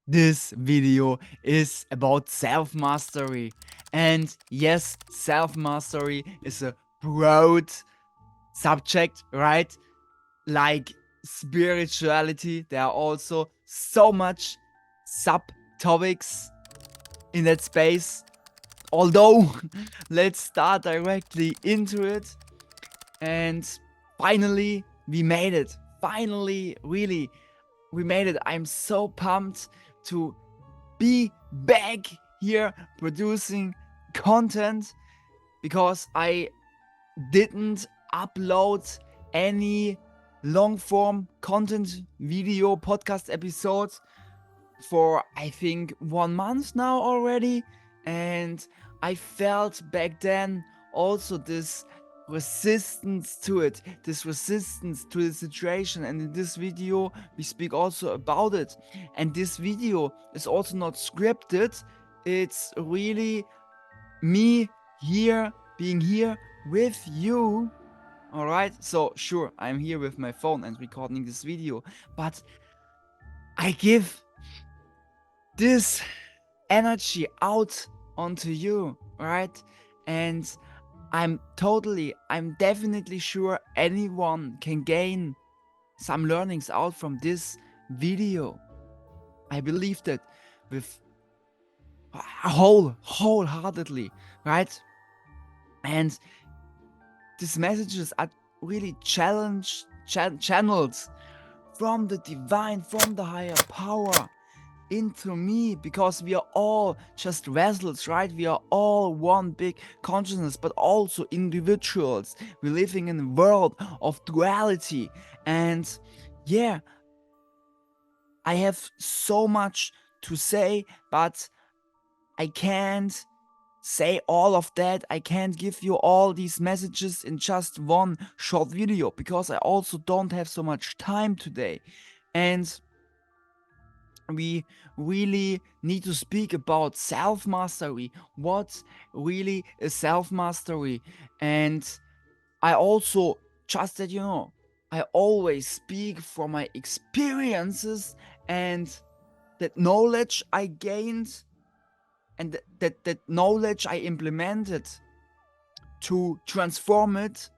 This video is about self-mastery. And yes, self-mastery is a broad subject, right? Like spirituality, there are also so much subtopics in that space. Although, let's start directly into it. And finally, we made it. Finally, really, we made it. I'm so pumped to be back here producing content because I didn't upload any long form content video podcast episodes for I think 1 month now already, and I felt back then also this resistance to it, this resistance to the situation. And in this video we speak also about it. And this video is also not scripted, it's really me here, being here with you. All right, so sure, I'm here with my phone and recording this video, but I give this energy out onto you, right? And I'm definitely sure anyone can gain some learnings out from this video. I believe that with wholeheartedly, right? And these messages are really channeled from the divine, from the higher power into me, because we are all just vessels, right? We are all one big consciousness, but also individuals. We're living in a world of duality. And yeah, I have so much to say, but I can't say all of that. I can't give you all these messages in just one short video because I also don't have so much time today. And we really need to speak about self-mastery. What really is self-mastery? And I also, just that you know, I always speak from my experiences and that knowledge I gained and that knowledge I implemented to transform it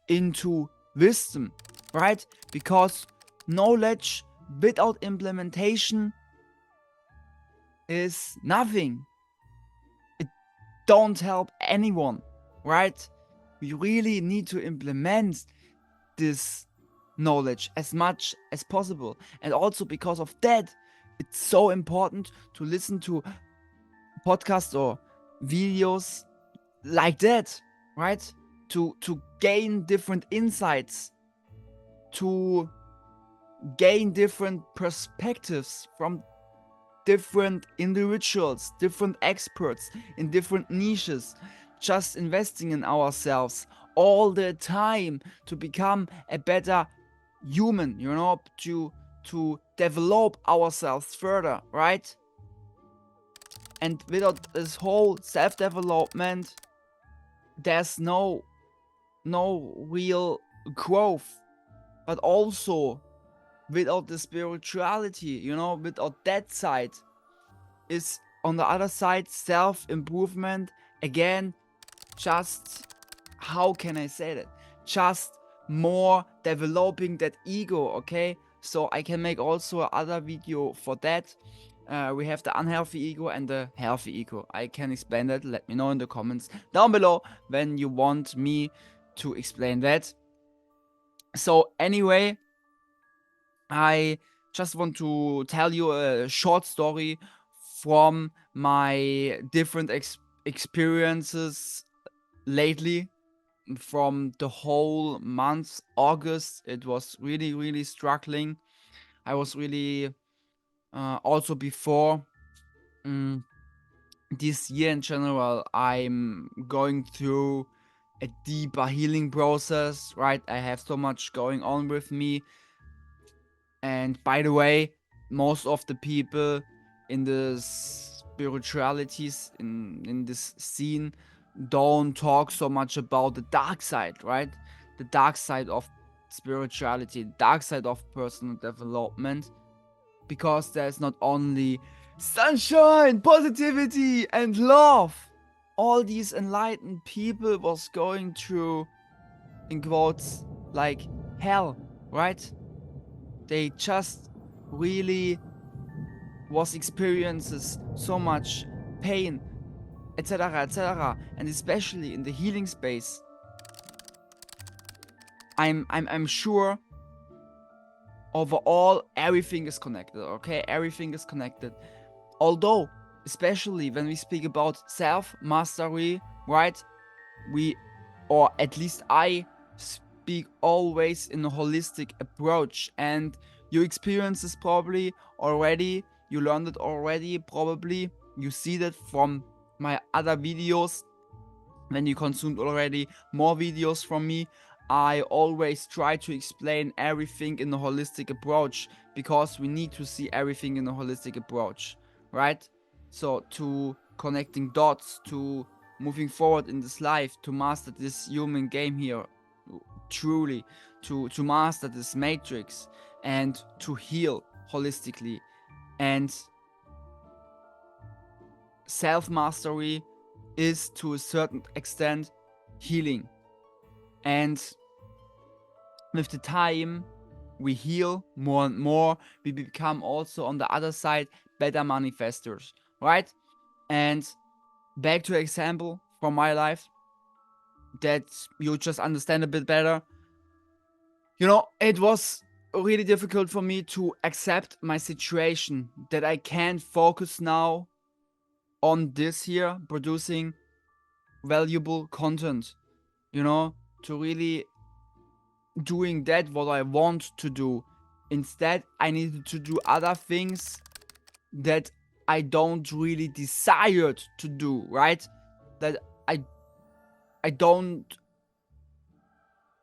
into wisdom, right? Because knowledge without implementation is nothing. It don't help anyone, right? We really need to implement this knowledge as much as possible. And also because of that, it's so important to listen to podcasts or videos like that, right? To gain different insights, to gain different perspectives from different individuals, different experts in different niches, just investing in ourselves all the time to become a better human, you know, to develop ourselves further, right? And without this whole self-development, there's no real growth. But also without the spirituality, you know, without that side, is on the other side self-improvement. Again, just, how can I say that? Just more developing that ego, okay? So I can make also another video for that. We have the unhealthy ego and the healthy ego. I can explain that. Let me know in the comments down below when you want me to explain that. So anyway, I just want to tell you a short story from my different experiences lately. From the whole month August, it was really struggling. I was really also before this year in general, I'm going through a deeper healing process, right? I have so much going on with me. And by the way, most of the people in the spiritualities in this scene don't talk so much about the dark side, right? The dark side of spirituality, the dark side of personal development. because there's not only sunshine, positivity, and love. All these enlightened people was going through, in quotes, like hell, right? They just really was experiences so much pain, etc., etc. And especially in the healing space, I'm sure overall everything is connected. Okay, everything is connected. Although, especially when we speak about self mastery, right? We, or at least I, speak always in a holistic approach, and you experience this probably already. You learned it already, probably. You see that from my other videos. When you consumed already more videos from me, I always try to explain everything in a holistic approach, because we need to see everything in a holistic approach, right? So to connecting dots, to moving forward in this life, to master this human game here, truly, to master this matrix, and to heal holistically. And self-mastery is to a certain extent healing. And with the time, we heal more and more. We become also on the other side better manifestors, right? And back to example from my life that you just understand a bit better. You know, it was really difficult for me to accept my situation, that I can't focus now on this here, producing valuable content, you know, to really doing that what I want to do. Instead, I needed to do other things that I don't really desired to do, right? That I don't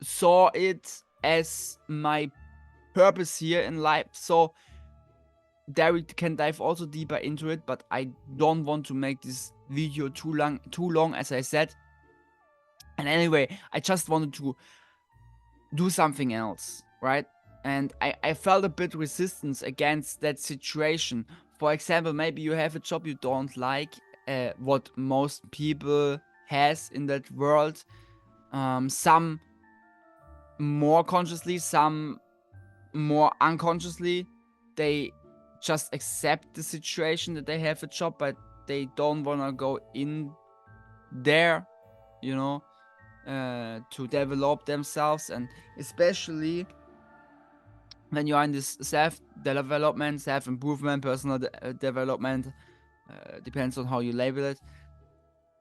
saw it as my purpose here in life. So there we can dive also deeper into it, but I don't want to make this video too long, as I said. And anyway, I just wanted to do something else, right? And I felt a bit resistance against that situation. For example, maybe you have a job you don't like, what most people has in that world. Some more consciously, some more unconsciously. They just accept the situation that they have a job, but they don't want to go in there, you know, to develop themselves. And especially when you are in this self-development, self-improvement, personal development, depends on how you label it.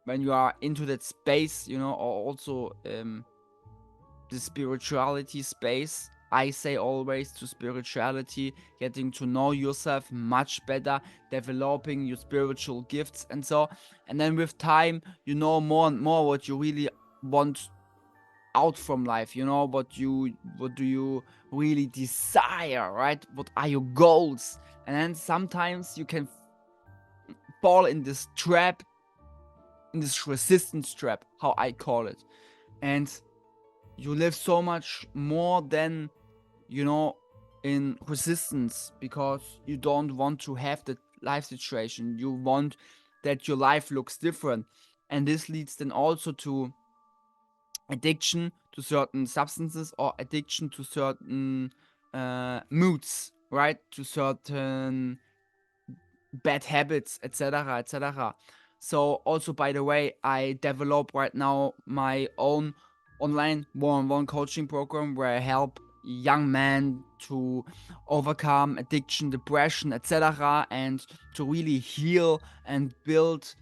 When you are into that space, you know, or also the spirituality space, I say always to spirituality, getting to know yourself much better, developing your spiritual gifts and so. And then with time, you know more and more what you really want out from life, you know, what do you really desire, right? What are your goals? And then sometimes you can fall in this trap, in this resistance trap, how I call it. And you live so much more than, you know, in resistance, because you don't want to have that life situation. You want that your life looks different. And this leads then also to addiction to certain substances, or addiction to certain moods, right? To certain bad habits, etc., etc. So also, by the way, I develop right now my own online one-on-one coaching program where I help young men to overcome addiction, depression, etc., and to really heal and build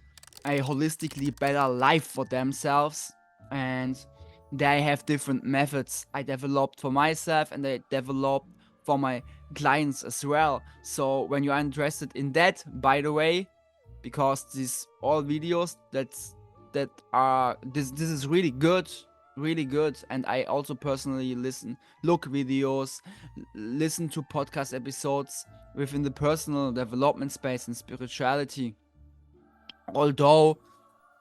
a holistically better life for themselves. And they have different methods I developed for myself, and I developed for my clients as well. So when you are interested in that, by the way, because these all videos that are this is really good, really good. And I also personally look videos, listen to podcast episodes within the personal development space and spirituality. Although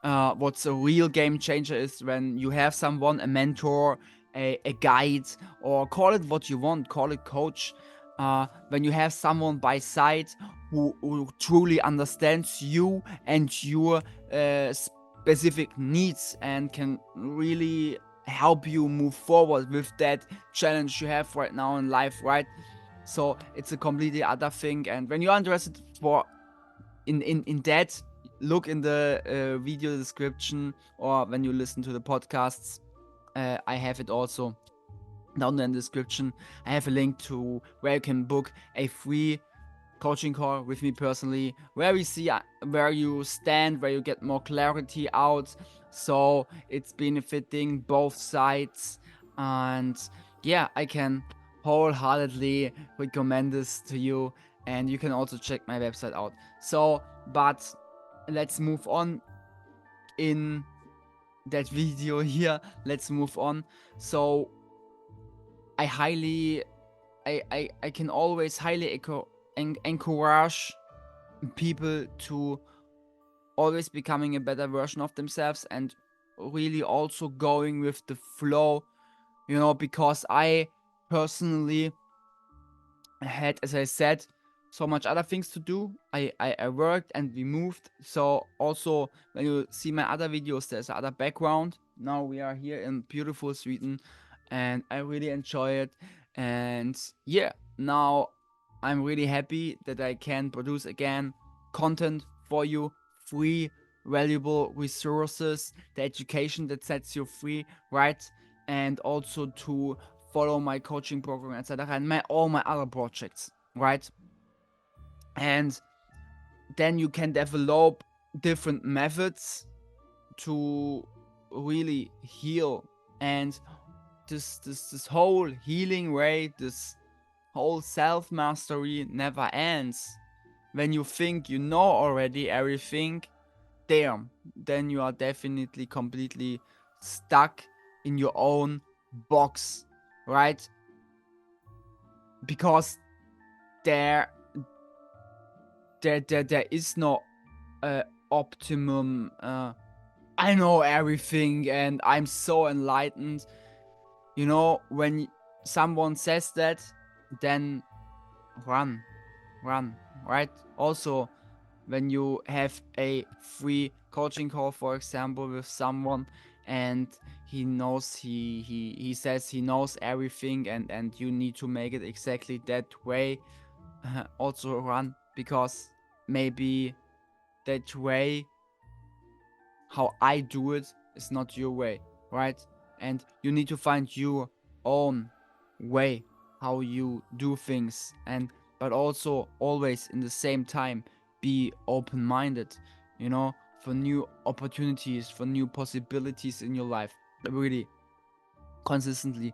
what's a real game changer is when you have someone, a mentor, a guide, or call it what you want, call it coach, when you have someone by side who truly understands you and your specific needs and can really help you move forward with that challenge you have right now in life, right? So it's a completely other thing. And when you're interested for in that, look in the video description, or when you listen to the podcasts, I have it also down in the description. I have a link to where you can book a free coaching call with me personally, where we see where you stand, where you get more clarity out. So it's benefiting both sides. And yeah, I can wholeheartedly recommend this to you. And you can also check my website out. So, but let's move on in that video here. Let's move on. So I highly I can always highly encourage people to always becoming a better version of themselves and really also going with the flow, because I personally had, as I said, so much other things to do. I worked and we moved. So also when you see my other videos, there's other background. Now we are here in beautiful Sweden and I really enjoy it. And yeah, now I'm really happy that I can produce again content for you, free, valuable resources, the education that sets you free, right? And also to follow my coaching program, etc., and all my other projects, right? And then you can develop different methods to really heal. And this whole healing way, this whole self mastery never ends. When you think you know already everything, damn, then you are definitely completely stuck in your own box, right? Because there is no optimum I know everything and I'm so enlightened. When someone says that, then run, right? Also, when you have a free coaching call, for example, with someone, and he knows he says he knows everything, and you need to make it exactly that way, also run, because maybe that way how I do it is not your way, right? And you need to find your own way how you do things, and but also always in the same time be open-minded, for new opportunities, for new possibilities in your life. Really consistently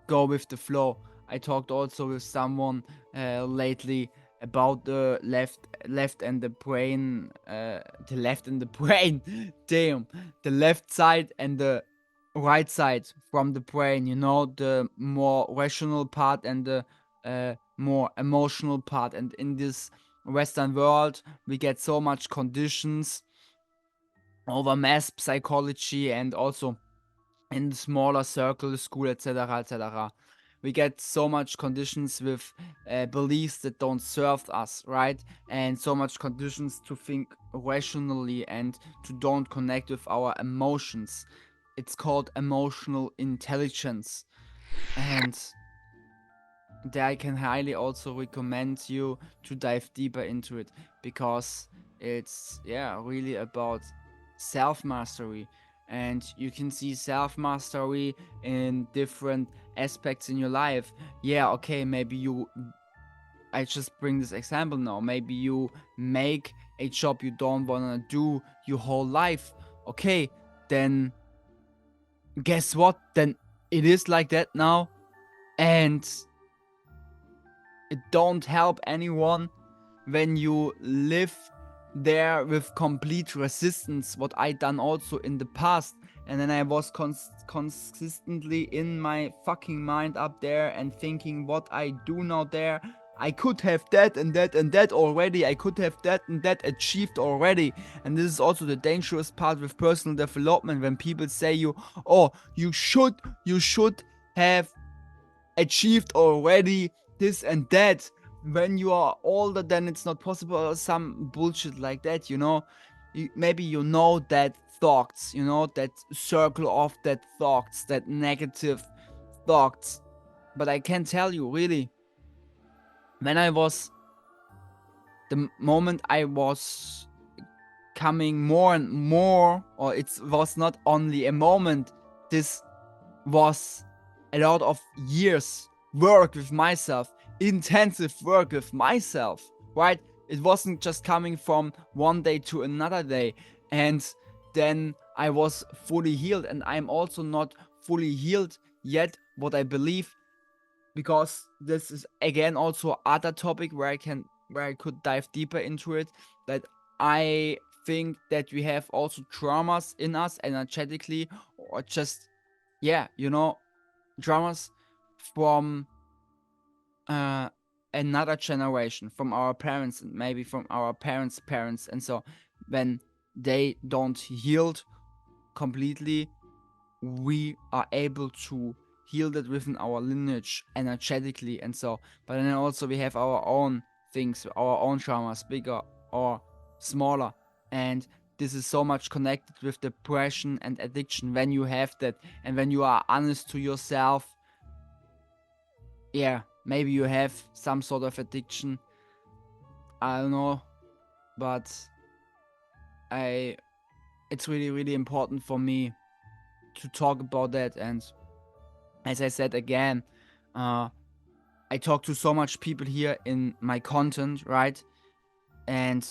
go with the flow. I talked also with someone lately about the left and the brain, the left and the brain, damn, the left side and the right side from the brain, the more rational part and the more emotional part. And in this Western world, we get so much conditions over mass psychology, and also in smaller circles, school, etc., etc. We get so much conditions with beliefs that don't serve us, right? And so much conditions to think rationally and to don't connect with our emotions. It's called emotional intelligence. And there I can highly also recommend you to dive deeper into it, because it's really about self mastery. And you can see self mastery in different aspects in your life. Okay, I just bring this example now. Maybe you make a job you don't wanna do your whole life. Okay, then guess what? Then it is like that now. And it don't help anyone when you live there with complete resistance, what I done also in the past. And then I was consistently in my fucking mind up there and thinking what I do now there. I could have that and that and that already. I could have that and that achieved already. And this is also the dangerous part with personal development, when people say you should have achieved already this and that. When you are older, then it's not possible, or some bullshit like that, you know. Maybe you know that thoughts, you know, that circle of that thoughts, that negative thoughts. But I can tell you, really, when I was, the moment I was coming more and more, or it was not only a moment, this was a lot of years work with myself, intensive work with myself, right? It wasn't just coming from one day to another day, and then I was fully healed. And I'm also not fully healed yet, what I believe, because this is again also other topic where I could dive deeper into it, that I think that we have also traumas in us energetically, or just, yeah, you know, traumas from another generation, from our parents, and maybe from our parents' parents. And so when they don't healed completely, we are able to heal that within our lineage energetically. And so, but then also we have our own things, our own traumas, bigger or smaller. And this is so much connected with depression and addiction. When you have that, and when you are honest to yourself, yeah, maybe you have some sort of addiction, I don't know, but it's really, really important for me to talk about that. And as I said again, I talk to so much people here in my content, right? And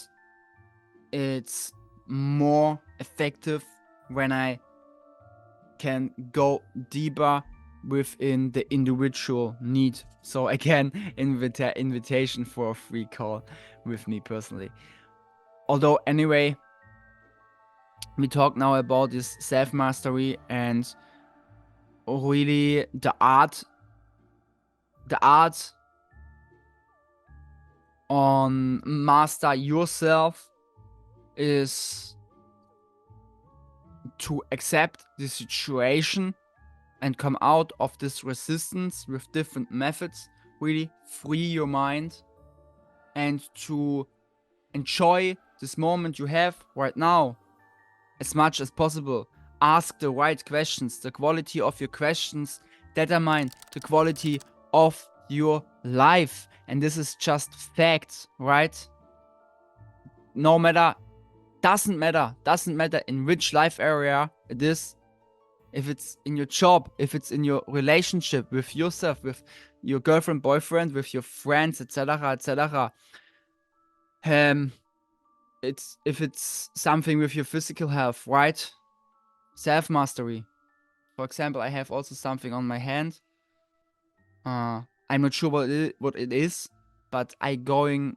it's more effective when I can go deeper within the individual need. So again, invitation for a free call with me personally. Although anyway, we talk now about this self-mastery and really the art on master yourself is to accept the situation and come out of this resistance with different methods, really free your mind, and to enjoy this moment you have right now as much as possible. Ask the right questions. The quality of your questions determine the quality of your life. And this is just facts, right? No matter, doesn't matter in which life area it is. If it's in your job, if it's in your relationship with yourself, with your girlfriend, boyfriend, with your friends, etc., etc. If it's something with your physical health, right? Self-mastery. For example, I have also something on my hand. I'm not sure what it is, but I going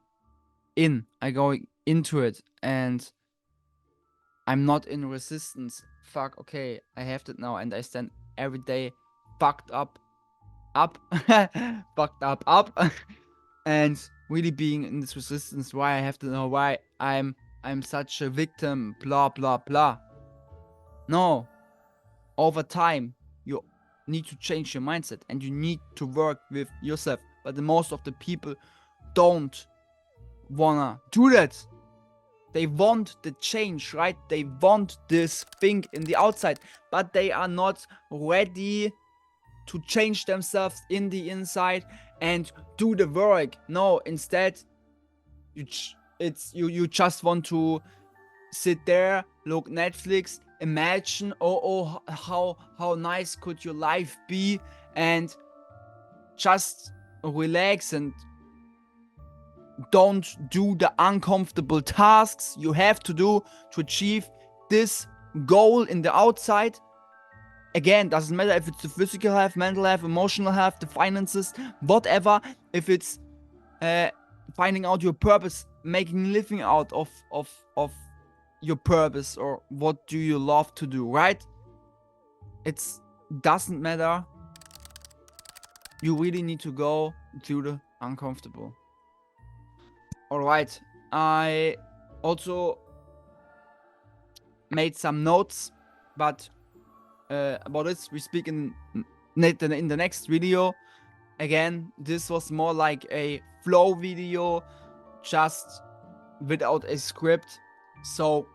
into it, and I'm not in resistance. Fuck, okay, I have that now, and I stand every day fucked up, fucked up, and really being in this resistance. Why I have to know why I'm such a victim, blah blah blah. No, over time you need to change your mindset, and you need to work with yourself. But the most of the people don't wanna do that. They want the change, right? They want this thing in the outside, but they are not ready to change themselves in the inside and do the work. No, instead, you just want to sit there, look Netflix, imagine, how nice could your life be, and just relax and don't do the uncomfortable tasks you have to do to achieve this goal in the outside. Again, doesn't matter if it's the physical health, mental health, emotional health, the finances, whatever. If it's finding out your purpose, making a living out of your purpose, or what do you love to do, right? It doesn't matter. You really need to go through the uncomfortable. Alright, I also made some notes, but about this we speak in the next video. Again, this was more like a flow video, just without a script. So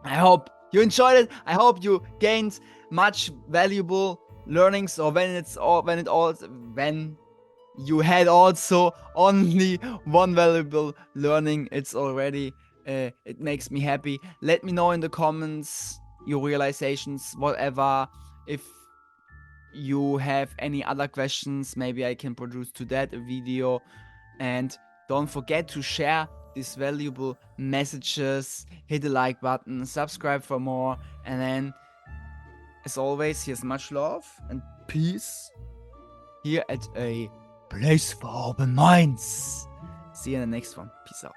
I hope you enjoyed it. I hope you gained much valuable learnings, or when you had also only one valuable learning, it's already it makes me happy. Let me know in the comments your realizations, whatever. If you have any other questions, maybe I can produce to that a video. And don't forget to share these valuable messages, hit the like button, subscribe for more, and then as always, here's much love and peace here at a place for open minds. See you in the next one. Peace out.